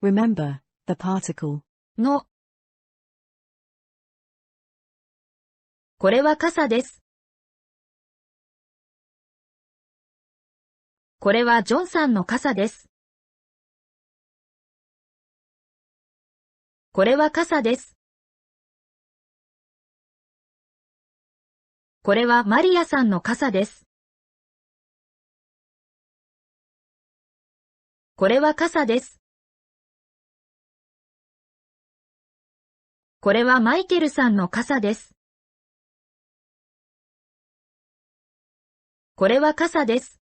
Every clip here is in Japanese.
Remember, the particle. の。これは傘です。これはジョンさんの傘です。これは傘です。これはマリアさんの傘です。これは傘です。これはマイケルさんの傘です。これは傘です。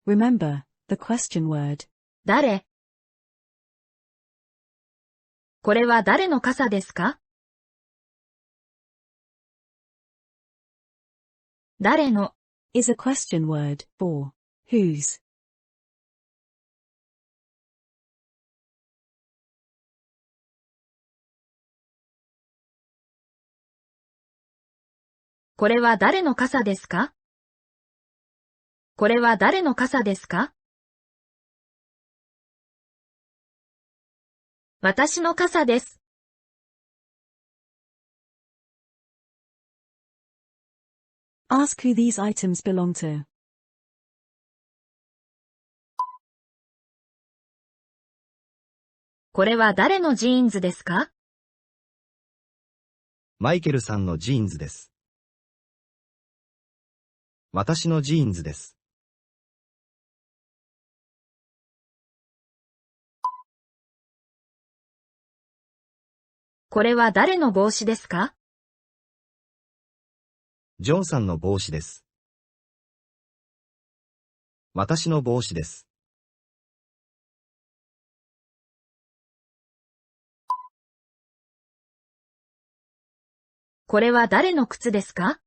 Remember, the question word. 誰？これは誰の傘ですか？誰の is a question word for whose. これは誰の傘ですか？これは誰の傘ですか？私の傘です。Ask who these items belong to. これは誰のジーンズですか？マイケルさんのジーンズです。私のジーンズです。これは誰の帽子ですか？ジョンさんの帽子です。私の帽子です。これは誰の靴ですか？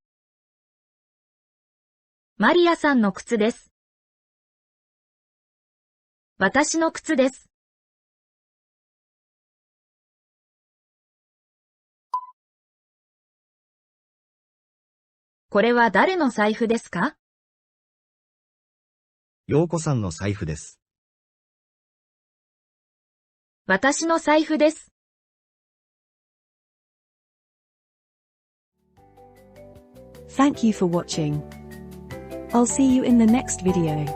マリアさんの靴です。私の靴です。これは誰の財布ですか？陽子さんの財布です。私の財布です。Thank you for watching. I'll see you in the next video.